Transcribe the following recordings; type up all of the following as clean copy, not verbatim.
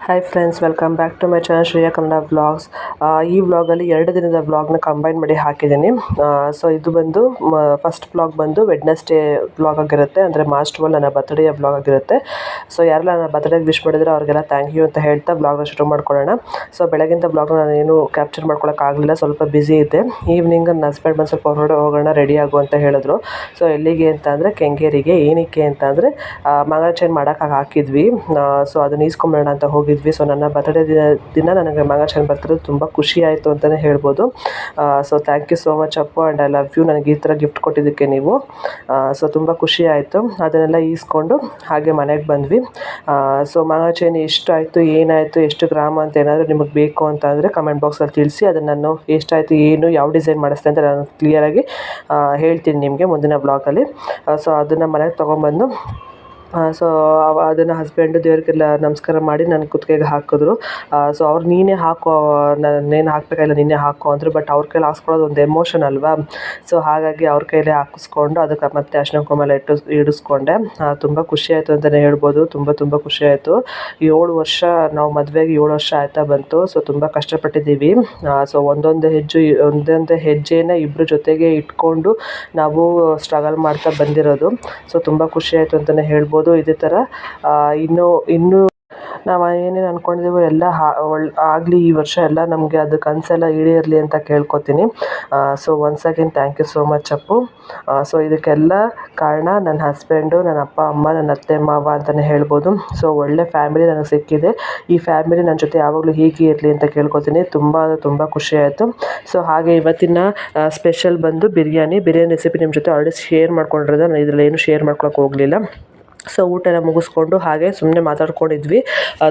Hi friends, welcome back to my channel Shreya Kannada vlogs. ಈ ವ್ಲಾಗಲ್ಲಿ 2 ದಿನದ ವ್ಲಾಗ್ನ ಕಂಬೈನ್ ಮಾಡಿ ಹಾಕಿದ್ದೀನಿ. ಸೊ ಇದು ಬಂದು ಫಸ್ಟ್ ವ್ಲಾಗ್ ಬಂದು ವೆಡ್ನೆಸ್ಡೇ ವ್ಲಾಗ್ ಆಗಿರುತ್ತೆ, ಅಂದರೆ ಮಾರ್ಚ್ 12 ನನ್ನ ಬರ್ತ್ಡೇಯ ವ್ಲಾಗ್ ಆಗಿರುತ್ತೆ. ಸೊ ಯಾರೆಲ್ಲ ನನ್ನ ಬರ್ತ್ಡೇಗೆ ವಿಶ್ ಮಾಡಿದ್ರೆ ಅವ್ರಿಗೆಲ್ಲ ಥ್ಯಾಂಕ್ ಯು ಅಂತ ಹೇಳ್ತಾ ವ್ಲಾಗ್ನ ಶುರು ಮಾಡ್ಕೊಳ್ಳೋಣ. ಸೊ ಬೆಳಗಿಂದ ವ್ಲಾಗ್ನ ನಾನು ಏನು ಕ್ಯಾಪ್ಚರ್ ಮಾಡ್ಕೊಳ್ಳೋಕ್ಕಾಗಲಿಲ್ಲ, ಸ್ವಲ್ಪ ಬ್ಯುಸಿ ಇದ್ದೆ. ಈವ್ನಿಂಗ್ ನನ್ನ ಹಸ್ಬೆಂಡ್ ಬಂದು ಸ್ವಲ್ಪ ಹೊರಗಡೆ ಹೋಗೋಣ, ರೆಡಿ ಆಗು ಅಂತ ಹೇಳಿದ್ರು. ಸೊ ಎಲ್ಲಿಗೆ ಅಂತ ಅಂದರೆ ಕೆಂಗೇರಿಗೆ. ಏನಕ್ಕೆ ಅಂತ ಅಂದರೆ ಮಂಗಳ ಚೈನ್ ಮಾಡೋಕ್ಕೆ ಹಾಕಿದ್ವಿ. ಸೊ ಅದನ್ನ ಈಸ್ಕೊಂಬೇಡ ಅಂತ ಹೋಗಿದ್ವಿ. ಸೊ ನನ್ನ ಬರ್ತ್ಡೇ ದಿನ ನನಗೆ ಮಂಗಳ ಚೈನ್ ಬರ್ತಿರೋದು ತುಂಬ ಖುಷಿ ಆಯಿತು ಅಂತಲೇ ಹೇಳ್ಬೋದು. So thank you so much Appu, and I love you. ನನಗೆ ಈ ಥರ ಗಿಫ್ಟ್ ಕೊಟ್ಟಿದ್ದಕ್ಕೆ ನೀವು. ಸೊ ತುಂಬ ಖುಷಿ ಆಯಿತು. ಅದನ್ನೆಲ್ಲ ಈಸ್ಕೊಂಡು ಹಾಗೆ ಮನೆಗೆ ಬಂದ್ವಿ. ಸೊ ಮಂಗಳ ಚೈನ್ ಎಷ್ಟಾಯಿತು, ಏನಾಯಿತು, ಎಷ್ಟು ಗ್ರಾಮ್ ಅಂತ ಏನಾದರೂ ನಿಮಗೆ ಬೇಕು ಅಂತ ಅಂದರೆ ಕಮೆಂಟ್ ಬಾಕ್ಸಲ್ಲಿ ತಿಳಿಸಿ. ಅದನ್ನು ನಾನು ಎಷ್ಟಾಯಿತು, ಏನು, ಯಾವ ಡಿಸೈನ್ ಮಾಡಿಸ್ತೆ ಅಂತ ನಾನು ಕ್ಲಿಯರಾಗಿ ಹೇಳ್ತೀನಿ ನಿಮಗೆ ಮುಂದಿನ ಬ್ಲಾಗಲ್ಲಿ. ಸೊ ಅದನ್ನು ಮನೆಗೆ ತೊಗೊಂಬಂದು ಸೊ ಅದನ್ನು ಹಸ್ಬೆಂಡು ದೇವ್ರಿಗೆಲ್ಲ ನಮಸ್ಕಾರ ಮಾಡಿ ನನ್ನ ಕುತ್ತಿಗೆಗೆ ಹಾಕಿದ್ರು. ಸೊ ಅವ್ರು ನೀನೇ ಹಾಕೋ, ನಾನೇನು ಹಾಕಬೇಕಾಗಿಲ್ಲ, ನೀನೇ ಹಾಕೋ ಅಂದರು. ಬಟ್ ಅವ್ರ ಕೈಲಿ ಹಾಕ್ಸ್ಕೊಳ್ಳೋದು ಒಂದು ಎಮೋಷನ್ ಅಲ್ವಾ. ಸೊ ಹಾಗಾಗಿ ಅವ್ರ ಕೈಲೇ ಹಾಕಿಸ್ಕೊಂಡು ಅದಕ್ಕೆ ಮತ್ತೆ ಅರಿಶಿನ ಕುಂಕುಮ ಎಲ್ಲ ಇಡಿಸ್ಕೊಂಡೆ. ತುಂಬ ಖುಷಿ ಆಯಿತು ಅಂತಲೇ ಹೇಳ್ಬೋದು. ತುಂಬ ಖುಷಿ ಆಯಿತು. 7 ವರ್ಷ, ನಾವು ಮದುವೆಗೆ 7 ವರ್ಷ ಆಯ್ತಾ ಬಂತು. ಸೊ ತುಂಬ ಕಷ್ಟಪಟ್ಟಿದ್ದೀವಿ. ಸೊ ಒಂದೊಂದೇ ಹೆಜ್ಜೆನ ಇಬ್ಬರು ಜೊತೆಗೆ ಇಟ್ಕೊಂಡು ನಾವು ಸ್ಟ್ರಗಲ್ ಮಾಡ್ತಾ ಬಂದಿರೋದು. ಸೊ ತುಂಬ ಖುಷಿ ಆಯಿತು ಅಂತಲೇ ಹೇಳ್ಬೋದು. ಇದೇ ಥರ ಇನ್ನೂ ನಾವು ಏನೇನು ಅಂದ್ಕೊಂಡಿದ್ದೀವೋ ಎಲ್ಲ ಆಗಲಿ ಈ ವರ್ಷ, ಎಲ್ಲ ನಮಗೆ ಅದು ಕನಸೆಲ್ಲ ಈಡೇರಲಿ ಅಂತ ಕೇಳ್ಕೊತೀನಿ. So once again thank you so much Appu. So ಇದಕ್ಕೆಲ್ಲ ಕಾರಣ ನನ್ನ ಹಸ್ಬೆಂಡು, ನನ್ನ ಅಪ್ಪ ಅಮ್ಮ, ನನ್ನ ಅತ್ತೆ ಮಾವ ಅಂತಲೇ ಹೇಳ್ಬೋದು. ಸೊ ಒಳ್ಳೆ ಫ್ಯಾಮಿಲಿ ನನಗೆ ಸಿಕ್ಕಿದೆ. ಈ ಫ್ಯಾಮಿಲಿ ನನ್ನ ಜೊತೆ ಯಾವಾಗಲೂ ಹೀಗೆ ಇರಲಿ ಅಂತ ಕೇಳ್ಕೊತೀನಿ. ತುಂಬ ಖುಷಿ ಆಯಿತು. ಸೊ ಹಾಗೆ ಇವತ್ತಿನ ಸ್ಪೆಷಲ್ ಬಂದು ಬಿರಿಯಾನಿ ರೆಸಿಪಿ ನಿಮ್ಮ ಜೊತೆ ಆಲ್ರೆಡಿ ಶೇರ್ ಮಾಡ್ಕೊಂಡಿರೋದು. ನಾನು ಇದರಲ್ಲಿ ಏನು ಶೇರ್ ಮಾಡ್ಕೊಳಕ್ಕೆ ಹೋಗಲಿಲ್ಲ. ಸೊ ಊಟ ಎಲ್ಲ ಮುಗಿಸ್ಕೊಂಡು ಹಾಗೆ ಸುಮ್ಮನೆ ಮಾತಾಡ್ಕೊಂಡಿದ್ವಿ.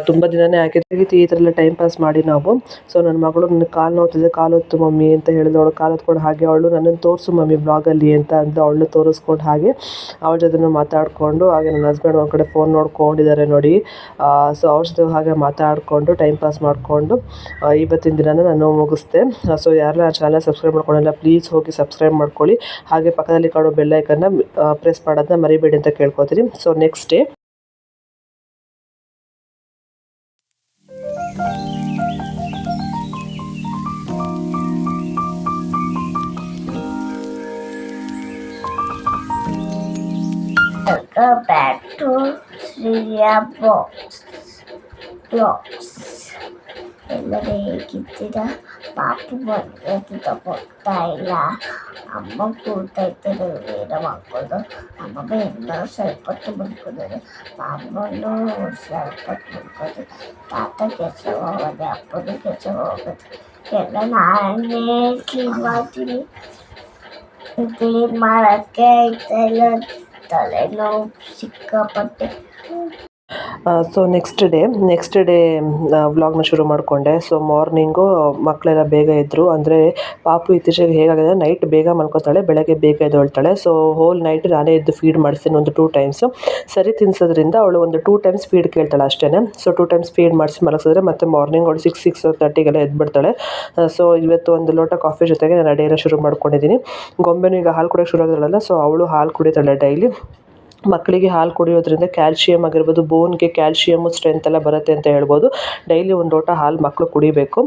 ತುಂಬ ದಿನವೇ ಆಗಿತ್ತು ಈ ಥರ ಎಲ್ಲ ಟೈಮ್ ಪಾಸ್ ಮಾಡಿ ನಾವು. ಸೊ ನನ್ನ ಮಗಳು ನನ್ನ ಕಾಲು ನೋವ್ತಿದೆ, ಕಾಲು ಹೊತ್ತು ಮಮ್ಮಿ ಅಂತ ಹೇಳಿದ್ರು. ಅವಳು ಕಾಲು ಹೊತ್ಕೊಂಡು ಹಾಗೆ ಅವಳು ನನ್ನನ್ನು ತೋರಿಸು ಮಮ್ಮಿ ಬ್ಲಾಗಲ್ಲಿ ಅಂತ ಅಂದು ಅವಳನ್ನ ತೋರಿಸ್ಕೊಂಡು ಹಾಗೆ ಅವಳ ಜೊತೆ ಮಾತಾಡಿಕೊಂಡು ಹಾಗೆ ನನ್ನ ಹಸ್ಬೆಂಡ್ ಒಂದು ಕಡೆ ಫೋನ್ ನೋಡ್ಕೊಂಡಿದ್ದಾರೆ ನೋಡಿ. ಸೊ ಅವ್ರ ಜೊತೆ ಹಾಗೆ ಮಾತಾಡಿಕೊಂಡು ಟೈಮ್ ಪಾಸ್ ಮಾಡಿಕೊಂಡು ಇವತ್ತಿನ ದಿನನ ನಾನು ಮುಗಿಸ್ದೆ. ಸೊ ಯಾರೆಲ್ಲ ಆ ಚಾನಲ್ ಸಬ್ಸ್ಕ್ರೈಬ್ ಮಾಡ್ಕೊಂಡಿಲ್ಲ ಪ್ಲೀಸ್ ಹೋಗಿ ಸಬ್ಸ್ಕ್ರೈಬ್ ಮಾಡ್ಕೊಳ್ಳಿ. ಹಾಗೆ ಪಕ್ಕದಲ್ಲಿ ಕಾಣೋ ಬೆಲ್ ಐಕನ್ನ ಪ್ರೆಸ್ ಮಾಡೋದನ್ನ ಮರಿಬೇಡಿ ಅಂತ ಕೇಳ್ಕೊತೀನಿ. So next day Welcome back to Shreya Vlogs. ಎಲ್ಲರೂ ಹೇಗಿದ್ದೀರಾ? ಪಾಪು ಬಂದಿದ್ದ ಗೊತ್ತಾ ಇಲ್ಲ, ಅಮ್ಮ ಕೂತೈತೆ ವೇದ ಮಾಡ್ಕೊಂಡು. ಅಮ್ಮ ಇನ್ನೂ ಸ್ವಲ್ಪ ಹೊತ್ತು ಬಂದ್ಕೊಂಡಿದೆ, ಪಾಪನು ಸ್ವಲ್ಪ ಹೊತ್ತು ಬಂದ್ಕೊಂಡು. ತಾತ ಕೆಲಸ ಹೋಗೋದೆ, ಅಪ್ಪನ ಕೆಲಸ ಹೋಗೋದು, ಎಲ್ಲ ನಾನೇ ಕ್ಲೀನ್ ಮಾಡ್ತೀನಿ. ಕ್ಲೀನ್ ಮಾಡೋಕ್ಕೆ ಇಲ್ಲ, ತಲೆನೋವು ಸಿಕ್ಕಾಪಟ್ಟೆ. ಸೊ ನೆಕ್ಸ್ಟ್ ಡೇ ವ್ಲಾಗ್ನ ಶುರು ಮಾಡಿಕೊಂಡೆ. ಸೊ ಮಾರ್ನಿಂಗು ಮಕ್ಕಳೆಲ್ಲ ಬೇಗ ಇದ್ದರು. ಅಂದರೆ ಪಾಪು ಇತ್ತೀಚೆಗೆ ಹೇಗಾಗಿದೆ, ನೈಟ್ ಬೇಗ ಮಲ್ಕೋತಾಳೆ, ಬೆಳಗ್ಗೆ ಬೇಗ ಎದ್ದೇಳ್ತಾಳೆ. ಸೊ ಹೋಲ್ ನೈಟ್ ನಾನೇ ಎದ್ದು ಫೀಡ್ ಮಾಡಿಸ್ತೀನಿ ಒಂದು 2 ಟೈಮ್ಸು. ಸರಿ ತಿನ್ನಿಸೋದ್ರಿಂದ ಅವಳು ಒಂದು 2 ಟೈಮ್ಸ್ ಫೀಡ್ ಕೇಳ್ತಾಳೆ ಅಷ್ಟೇ. ಸೊ 2 ಟೈಮ್ಸ್ ಫೀಡ್ ಮಾಡಿಸಿ ಮಲಗಿಸಿದ್ರೆ ಮತ್ತೆ ಮಾರ್ನಿಂಗ್ ಅವಳು 6:30ಗೆಲ್ಲ ಎದ್ಬಿಡ್ತಾಳೆ. ಸೊ ಇವತ್ತು ಒಂದು ಲೋಟ ಕಾಫಿ ಜೊತೆಗೆ ನಾನು ಡೇನ ಶುರು ಮಾಡ್ಕೊಂಡಿದ್ದೀನಿ. ಗೊಂಬೆನೂ ಈಗ ಹಾಲು ಕುಡಿಯೋಕ್ಕೆ ಶುರು ಆಗಿದ್ದಾಳಲ್ಲ, ಸೊ ಅವಳು ಹಾಲು ಕುಡಿತಾಳೆ ಡೈಲಿ. ಮಕ್ಕಳಿಗೆ ಹಾಲು ಕುಡಿಯೋದ್ರಿಂದ ಕ್ಯಾಲ್ಶಿಯಮ್ ಆಗಿರ್ಬೋದು, ಬೋನ್ಗೆ ಕ್ಯಾಲ್ಶಿಯಮ್ಮು ಸ್ಟ್ರೆಂತ್ ಎಲ್ಲ ಬರುತ್ತೆ ಅಂತ ಹೇಳ್ಬೋದು. ಡೈಲಿ ಒಂದು ಲೋಟ ಹಾಲು ಮಕ್ಕಳು ಕುಡಿಬೇಕು.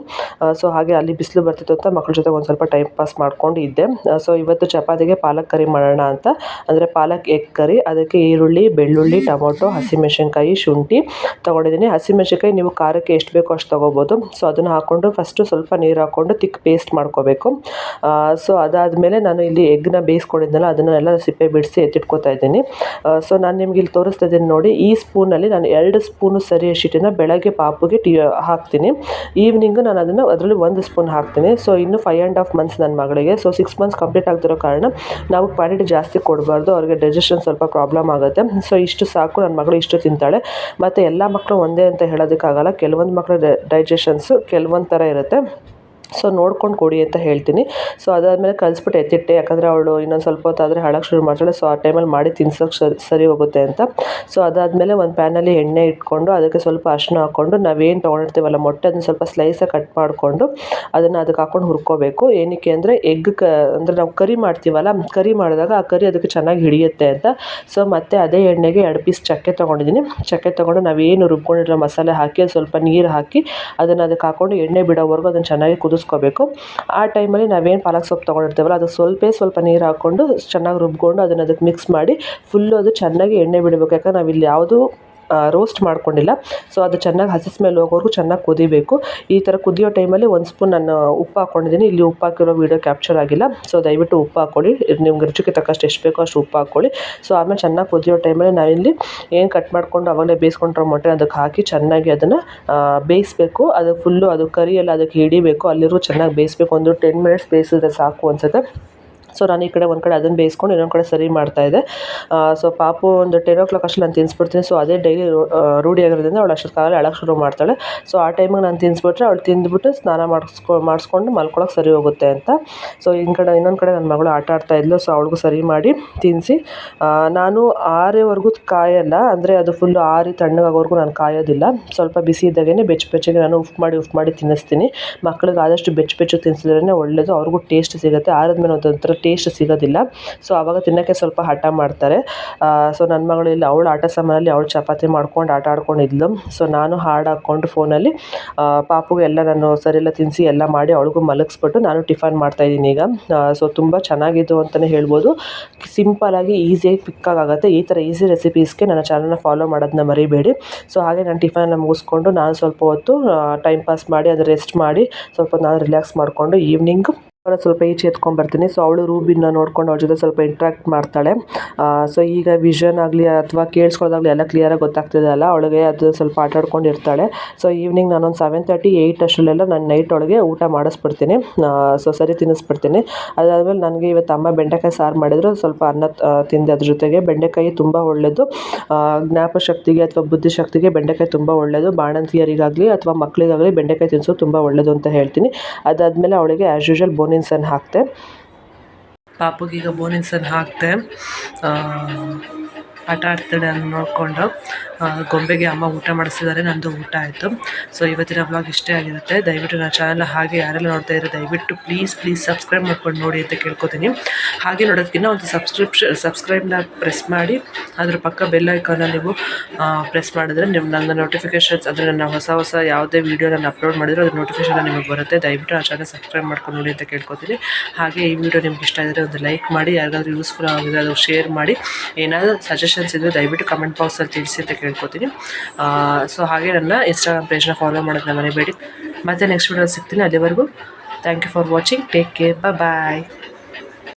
ಸೊ ಹಾಗೆ ಅಲ್ಲಿ ಬಿಸಿಲು ಬರ್ತಿತ್ತು ಅಂತ ಮಕ್ಕಳ ಜೊತೆ ಒಂದು ಸ್ವಲ್ಪ ಟೈಮ್ ಪಾಸ್ ಮಾಡ್ಕೊಂಡು ಇದ್ದೆ. ಸೊ ಇವತ್ತು ಚಪಾತಿಗೆ ಪಾಲಕ್ ಕರಿ ಮಾಡೋಣ ಅಂತ, ಅಂದರೆ ಪಾಲಕ್ ಎಗ್ ಕರಿ. ಅದಕ್ಕೆ ಈರುಳ್ಳಿ, ಬೆಳ್ಳುಳ್ಳಿ, ಟೊಮೊಟೊ, ಹಸಿಮೆಣಸಿನ್ಕಾಯಿ, ಶುಂಠಿ ತೊಗೊಂಡಿದ್ದೀನಿ. ಹಸಿಮೆಣಸಿನ್ಕಾಯಿ ನೀವು ಖಾರಕ್ಕೆ ಎಷ್ಟು ಬೇಕೋ ಅಷ್ಟು ತೊಗೋಬೋದು. ಸೊ ಅದನ್ನು ಹಾಕ್ಕೊಂಡು ಫಸ್ಟು ಸ್ವಲ್ಪ ನೀರು ಹಾಕ್ಕೊಂಡು ತಿಕ್ ಪೇಸ್ಟ್ ಮಾಡ್ಕೋಬೇಕು. ಸೊ ಅದಾದಮೇಲೆ ನಾನು ಇಲ್ಲಿ ಎಗ್ನ ಬೇಯಿಸ್ಕೊಂಡಿದ್ನಲ್ಲ, ಅದನ್ನೆಲ್ಲ ಸಿಪ್ಪೆ ಬಿಡಿಸಿ ಎತ್ತಿಟ್ಕೊತಾ ಇದ್ದೀನಿ. ಸೊ ನಾನು ನಿಮ್ಗೆ ಇಲ್ಲಿ ತೋರಿಸ್ತಾ ಇದ್ದೀನಿ ನೋಡಿ. ಈ ಸ್ಪೂನಲ್ಲಿ ನಾನು 2 ಸ್ಪೂನು ಸರಿಯಷ್ಟಿಟ್ಟನ್ನು ಬೆಳಗ್ಗೆ ಪಾಪುಗೆ ಹಾಕ್ತೀನಿ. ಈವ್ನಿಂಗು ನಾನು ಅದರಲ್ಲಿ 1 ಸ್ಪೂನ್ ಹಾಕ್ತೀನಿ. ಸೊ ಇನ್ನು 5.5 ಮಂತ್ಸ್ ನನ್ನ ಮಗಳಿಗೆ. ಸೊ 6 ಮಂತ್ಸ್ ಕಂಪ್ಲೀಟ್ ಆಗ್ತಿರೋ ಕಾರಣ ನಾವು ಕ್ವಾಂಟಿಟಿ ಜಾಸ್ತಿ ಕೊಡಬಾರ್ದು, ಅವ್ರಿಗೆ ಡೈಜೆಷನ್ ಸ್ವಲ್ಪ ಪ್ರಾಬ್ಲಮ್ ಆಗುತ್ತೆ. ಸೊ ಇಷ್ಟು ಸಾಕು, ನನ್ನ ಮಗಳು ಇಷ್ಟು ತಿಂತಾಳೆ. ಮತ್ತು ಎಲ್ಲ ಮಕ್ಕಳು ಒಂದೇ ಅಂತ ಹೇಳೋದಕ್ಕಾಗಲ್ಲ. ಕೆಲವೊಂದು ಮಕ್ಕಳ ಡೈಜೆಷನ್ಸು ಕೆಲವೊಂದು ಥರ ಇರುತ್ತೆ. ಸೊ ನೋಡ್ಕೊಂಡು ಕೊಡಿ ಅಂತ ಹೇಳ್ತೀನಿ. ಸೊ ಅದಾದಮೇಲೆ ಕಲಿಸ್ಬಿಟ್ಟು ಎತ್ತಿಟ್ಟೆ, ಯಾಕಂದರೆ ಅವಳು ಇನ್ನೊಂದು ಸ್ವಲ್ಪ ಹೊತ್ತಾದರೆ ಅಳಕ್ಕೆ ಶುರು ಮಾಡ್ತಾಳೆ. ಸೊ ಆ ಟೈಮಲ್ಲಿ ಮಾಡಿ ತಿನ್ಸೋಕ್ಕೆ ಸರಿ ಹೋಗುತ್ತೆ ಅಂತ. ಸೊ ಅದಾದಮೇಲೆ ಒಂದು ಪ್ಯಾನಲ್ಲಿ ಎಣ್ಣೆ ಇಟ್ಕೊಂಡು ಅದಕ್ಕೆ ಸ್ವಲ್ಪ ಅರಿಶಿನ ಹಾಕ್ಕೊಂಡು ನಾವೇನು ತೊಗೊಂಡಿರ್ತೀವಲ್ಲ ಮೊಟ್ಟೆ, ಅದನ್ನ ಸ್ವಲ್ಪ ಸ್ಲೈಸಾಗಿ ಕಟ್ ಮಾಡಿಕೊಂಡು ಅದನ್ನು ಅದಕ್ಕೆ ಹಾಕ್ಕೊಂಡು ಹುರ್ಕೋಬೇಕು. ಏನಕ್ಕೆ ಅಂದರೆ ಅಂದರೆ ನಾವು ಕರಿ ಮಾಡ್ತೀವಲ್ಲ, ಕರಿ ಮಾಡಿದಾಗ ಆ ಕರಿ ಅದಕ್ಕೆ ಚೆನ್ನಾಗಿ ಹಿಡಿಯುತ್ತೆ ಅಂತ. ಸೊ ಮತ್ತು ಅದೇ ಎಣ್ಣೆಗೆ 2 ಪೀಸ್ ಚಕ್ಕೆ ತೊಗೊಂಡಿದ್ದೀನಿ. ಚಕ್ಕೆ ತೊಗೊಂಡು ನಾವೇನು ರುಬ್ಕೊಂಡಿರೋ ಮಸಾಲೆ ಹಾಕಿ ಅದು ಸ್ವಲ್ಪ ನೀರು ಹಾಕಿ ಅದನ್ನು ಅದಕ್ಕೆ ಹಾಕ್ಕೊಂಡು ಎಣ್ಣೆ ಬಿಡೋವರೆಗೂ ಅದನ್ನು ಚೆನ್ನಾಗಿ ಕುದಿಸ್ಕೋಬೇಕು. ಆ ಟೈಮಲ್ಲಿ ನಾವೇನು ಪಾಲಕ್ ಸೊಪ್ಪು ತೊಗೊಂಡಿರ್ತೀವಲ್ಲ ಅದು ಸ್ವಲ್ಪ ನೀರು ಹಾಕ್ಕೊಂಡು ಚೆನ್ನಾಗಿ ರುಬ್ಕೊಂಡು ಅದಕ್ಕೆ ಮಿಕ್ಸ್ ಮಾಡಿ ಫುಲ್ಲು ಅದು ಚೆನ್ನಾಗಿ ಎಣ್ಣೆ ಬಿಡಬೇಕು. ಯಾಕಂದ್ರೆ ನಾವಿಲ್ಲಿ ಯಾವುದು ರೋಸ್ಟ್ ಮಾಡ್ಕೊಂಡಿಲ್ಲ. ಸೊ ಅದು ಚೆನ್ನಾಗಿ ಹಸಿ ಸ್ಮೆಲ್ ಹೋಗೋವರೆಗೂ ಚೆನ್ನಾಗಿ ಕುದಿಬೇಕು. ಈ ಥರ ಕುದಿಯೋ ಟೈಮಲ್ಲಿ 1 ಸ್ಪೂನ್ ನಾನು ಉಪ್ಪು ಹಾಕ್ಕೊಂಡಿದ್ದೀನಿ. ಇಲ್ಲಿ ಉಪ್ಪು ಹಾಕಿರೋ ವೀಡಿಯೋ ಕ್ಯಾಪ್ಚರ್ ಆಗಿಲ್ಲ. ಸೊ ದಯವಿಟ್ಟು ಉಪ್ಪು ಹಾಕ್ಕೊಳ್ಳಿ, ನಿಮ್ಗೆ ರುಚಿಗೆ ತಕ್ಕಷ್ಟು ಎಷ್ಟು ಬೇಕೋ ಅಷ್ಟು ಉಪ್ಪು ಹಾಕ್ಕೊಳ್ಳಿ. ಸೊ ಆಮೇಲೆ ಚೆನ್ನಾಗಿ ಕುದಿಯೋ ಟೈಮಲ್ಲಿ ನಾವಿಲ್ಲಿ ಏನು ಕಟ್ ಮಾಡ್ಕೊಂಡು ಆವಾಗಲೇ ಬೇಯಿಸ್ಕೊಂಡಿರೋ ಮೊಟ್ಟೆ ಅದಕ್ಕೆ ಹಾಕಿ ಚೆನ್ನಾಗಿ ಅದನ್ನು ಬೇಯಿಸಬೇಕು. ಅದು ಫುಲ್ಲು ಅದು ಕರಿ ಎಲ್ಲ ಅದಕ್ಕೆ ಹಿಡಿಬೇಕು, ಅಲ್ಲಿವರೆಗೂ ಚೆನ್ನಾಗಿ ಬೇಯಿಸಬೇಕು. ಒಂದು 10 ಮಿನಿಟ್ಸ್ ಬೇಯಿಸಿದ್ರೆ ಸಾಕು ಅನಿಸುತ್ತೆ. ಸೊ ನಾನು ಈ ಕಡೆ ಒಂದು ಕಡೆ ಅದನ್ನು ಬೇಯಿಸ್ಕೊಂಡು ಇನ್ನೊಂದು ಕಡೆ ಸರಿ ಮಾಡ್ತಾಯಿದ್ದೆ. ಸೊ ಪಾಪು ಒಂದು 10 o'clock ಅಷ್ಟು ನಾನು ತಿನ್ನಿಸ್ಬಿಡ್ತೀನಿ. ಸೊ ಅದೇ ಡೈಲಿ ರೂಢಿಯಾಗಿರೋದ್ರಿಂದ ಅವಳು ಅಷ್ಟೊತ್ತಿಗಾಗಲೇ ಅಳಕ್ಕೆ ಶುರು ಮಾಡ್ತಾಳೆ. ಸೊ ಆ ಟೈಮಿಗೆ ನಾನು ತಿನ್ನಿಸ್ಬಿಟ್ರೆ ಅವಳು ತಿಂದುಬಿಟ್ಟು ಸ್ನಾನ ಮಾಡಿಸ್ಕೊಂಡು ಮಲ್ಕೊಳ್ಳೋಕೆ ಸರಿ ಹೋಗುತ್ತೆ ಅಂತ. ಸೊ ಇನ್ನೊಂದು ಕಡೆ ನನ್ನ ಮಗಳು ಆಟ ಆಡ್ತಾಯಿದ್ಲು. ಸೊ ಅವಳಿಗೂ ಸರಿ ಮಾಡಿ ತಿನ್ನಿಸಿ ನಾನು ಆರೆವರೆಗೂ ಕಾಯಲ್ಲ, ಅಂದರೆ ಅದು ಫುಲ್ಲು ಆರಿ ತಣ್ಣಗಾಗೋವರೆಗೂ ನಾನು ಕಾಯೋದಿಲ್ಲ. ಸ್ವಲ್ಪ ಬಿಸಿ ಇದ್ದಾಗೇ ಬೆಚ್ಚಗೆ ನಾನು ಉಫ್ ಮಾಡಿ ತಿನ್ನಿಸ್ತೀನಿ. ಮಕ್ಳಿಗೆ ಆದಷ್ಟು ಬೆಚ್ಚಗೆ ತಿನ್ನಿಸಿದ್ರೇ ಒಳ್ಳೆಯದು, ಅವ್ರಿಗೂ ಟೇಸ್ಟ್ ಸಿಗುತ್ತೆ. ಆರಿದ್ಮೇಲೆ ಒಂಥರ ಟೇಸ್ಟ್ ಸಿಗೋದಿಲ್ಲ. ಸೊ ಆವಾಗ ತಿನ್ನೋಕ್ಕೆ ಸ್ವಲ್ಪ ಹಠ ಮಾಡ್ತಾರೆ. ಸೊ ನನ್ನ ಮಗಳು ಇಲ್ಲಿ ಅವಳು ಆಟ ಸಾಮಾನಲ್ಲಿ ಅವಳು ಚಪಾತಿ ಮಾಡ್ಕೊಂಡು ಆಟ ಆಡ್ಕೊಂಡಿದ್ಲು. ಸೊ ನಾನು ಹಾಡು ಹಾಕ್ಕೊಂಡು ಫೋನಲ್ಲಿ ಪಾಪುಗೆ ಎಲ್ಲ ನಾನು ಸರಿಯೆಲ್ಲ ತಿನ್ನಿಸಿ ಎಲ್ಲ ಮಾಡಿ ಅವಳಿಗೂ ಮಲಗಿಸ್ಬಿಟ್ಟು ನಾನು ಟಿಫನ್ ಮಾಡ್ತಾಯಿದ್ದೀನಿ ಈಗ. ಸೊ ತುಂಬ ಚೆನ್ನಾಗಿದ್ದು ಅಂತಲೇ ಹೇಳ್ಬೋದು. ಸಿಂಪಲಾಗಿ ಈಸಿಯಾಗಿ ಕ್ವಿಕ್ಕಾಗುತ್ತೆ. ಈ ಥರ ಈಸಿ ರೆಸಿಪೀಸ್ಗೆ ನನ್ನ ಚಾನಲ್ನ ಫಾಲೋ ಮಾಡೋದನ್ನ ಮರಿಬೇಡಿ. ಸೊ ಹಾಗೆ ನಾನು ಟಿಫನ್ನ ಮುಗಿಸ್ಕೊಂಡು ನಾನು ಸ್ವಲ್ಪ ಹೊತ್ತು ಟೈಮ್ ಪಾಸ್ ಮಾಡಿ ಅದು ರೆಸ್ಟ್ ಮಾಡಿ ಸ್ವಲ್ಪ ನಾನು ರಿಲ್ಯಾಕ್ಸ್ ಮಾಡಿಕೊಂಡು ಈವ್ನಿಂಗು ಸ್ವಲ್ಪ ಈಚೆ ಎತ್ಕೊಂಡ್ಬರ್ತೀನಿ. ಸೊ ಅವಳು ರೂಬಿನ ನೋಡ್ಕೊಂಡು ಅವ್ರ ಜೊತೆ ಸ್ವಲ್ಪ ಇಂಟ್ರಾಕ್ಟ್ ಮಾಡ್ತಾಳೆ. ಸೊ ಈಗ ವಿಷನ್ ಆಗಲಿ ಅಥವಾ ಕೇಳಿಸ್ಕೊಳ್ಳೋದಾಗಲಿ ಎಲ್ಲ ಕ್ಲಿಯರಾಗಿ ಗೊತ್ತಾಗ್ತಿದೆ ಅಲ್ಲ, ಅವಳಿಗೆ ಅದು ಸ್ವಲ್ಪ ಆಟ ಆಡ್ಕೊಂಡಿರ್ತಾಳೆ. ಸೊ ಈವ್ನಿಂಗ್ ನಾನೊಂದು 7:30, 8 ಅಷ್ಟರಲ್ಲೆಲ್ಲ ನಾನು ನೈಟ್ ಒಳಗೆ ಊಟ ಮಾಡಿಸ್ಬಿಡ್ತೀನಿ. ಸೊ ಸರಿ ತಿನ್ನಿಸ್ಬಿಡ್ತೀನಿ. ಅದಾದಮೇಲೆ ನನಗೆ ಇವತ್ತು ಅಮ್ಮ ಬೆಂಡೆಕಾಯಿ ಸಾರು ಮಾಡಿದ್ರು, ಸ್ವಲ್ಪ ಅನ್ನ ತಿಂದೆ. ಅದ್ರ ಜೊತೆಗೆ ಬೆಂಡೆಕಾಯಿ ತುಂಬ ಒಳ್ಳೆಯದು, ಜ್ಞಾಪಶಕ್ತಿಗೆ ಅಥವಾ ಬುದ್ಧಿಶಕ್ತಿಗೆ ಬೆಂಡೆಕಾಯಿ ತುಂಬ ಒಳ್ಳೆಯದು. ಬಾಣಂತಿಯರಿಗಾಗಲಿ ಅಥವಾ ಮಕ್ಕಳಿಗಾಗಲಿ ಬೆಂಡೆಕಾಯಿ ತಿನ್ನಿಸೋದು ತುಂಬ ಒಳ್ಳೆಯದು ಅಂತ ಹೇಳ್ತೀನಿ. ಅದಾದಮೇಲೆ ಅವಳಿಗೆ ಆ್ಯಸ್ ಯೂಶುವಲ್ ಬೋನಿನ್ಸನ್ನು ಹಾಕ್ತೆ. ಪಾಪುಗೀಗ ಬೋನಿನ್ಸನ್ನು ಹಾಕ್ತೆ. ಆಟ ಆಡ್ತಾಳೆ ಅಂತ ನೋಡಿಕೊಂಡು ಗೊಂಬೆಗೆ ಅಮ್ಮ ಊಟ ಮಾಡಿಸಿದ್ದಾರೆ. ನಂದು ಊಟ ಆಯಿತು. ಸೊ ಇವತ್ತಿನ ವ್ಲಾಗ್ ಇಷ್ಟೇ ಆಗಿರುತ್ತೆ. ದಯವಿಟ್ಟು ನನ್ನ ಚಾನಲ್ನ ಹಾಗೆ ಯಾರೆಲ್ಲ ನೋಡ್ತಾ ಇದ್ದಾರೆ ದಯವಿಟ್ಟು ಪ್ಲೀಸ್ ಸಬ್ಸ್ಕ್ರೈಬ್ ಮಾಡ್ಕೊಂಡು ನೋಡಿ ಅಂತ ಕೇಳ್ಕೊತೀನಿ. ಹಾಗೆ ನೋಡೋದಕ್ಕಿಂತ ಒಂದು ಸಬ್ಸ್ಕ್ರೈಬ್ನ ಪ್ರೆಸ್ ಮಾಡಿ ಅದ್ರ ಪಕ್ಕ ಬೆಲ್ ಐಕಾನ್ನ ನೀವು ಪ್ರೆಸ್ ಮಾಡಿದ್ರೆ ನನ್ನ ನೋಟಿಫಿಕೇಷನ್ಸ್, ಅಂದರೆ ನನ್ನ ಹೊಸ ಯಾವುದೇ ವೀಡಿಯೋ ನಾನು ಅಪ್ಲೋಡ್ ಮಾಡಿದ್ರು ಅದ್ರ ನೋಟಿಫಿಕೇಷನ್ ನಿಮಗೆ ಬರುತ್ತೆ. ದಯವಿಟ್ಟು ಆ ಚಾನಲ್ ಸಬ್ಸ್ಕ್ರೈಬ್ ಮಾಡ್ಕೊಂಡು ನೋಡಿ ಅಂತ ಕೇಳ್ಕೊತೀನಿ. ಹಾಗೆ ಈ ವಿಡಿಯೋ ನಿಮ್ಗೆ ಇಷ್ಟ ಆಗಿದ್ರೆ ಒಂದು ಲೈಕ್ ಮಾಡಿ, ಯಾರಿಗಾದ್ರೂ ಯೂಸ್ಫುಲ್ ಆಗಿದೆ ಅದು ಶೇರ್ ಮಾಡಿ. ಏನಾದರೂ ಸಜೆಷನ್ಸ್ ಇದ್ದರೆ ದಯವಿಟ್ಟು ಕಮೆಂಟ್ ಬಾಕ್ಸಲ್ಲಿ ತಿಳಿಸಿ ಅಂತ ಕೇಳ್ಕೊತೀನಿ. ಸೊ ಹಾಗೆ ನನ್ನ ಇನ್ಸ್ಟಾಗ್ರಾಮ್ ಪೇಜ್ನ ಫಾಲೋ ಮಾಡೋದನ್ನ ಮರಿಬೇಡಿ. ಮತ್ತೆ ನೆಕ್ಸ್ಟ್ ವಿಡಿಯೋ ಸಿಗ್ತೀನಿ. ಅಲ್ಲಿವರೆಗೂ thank you for watching. Take care. Bye.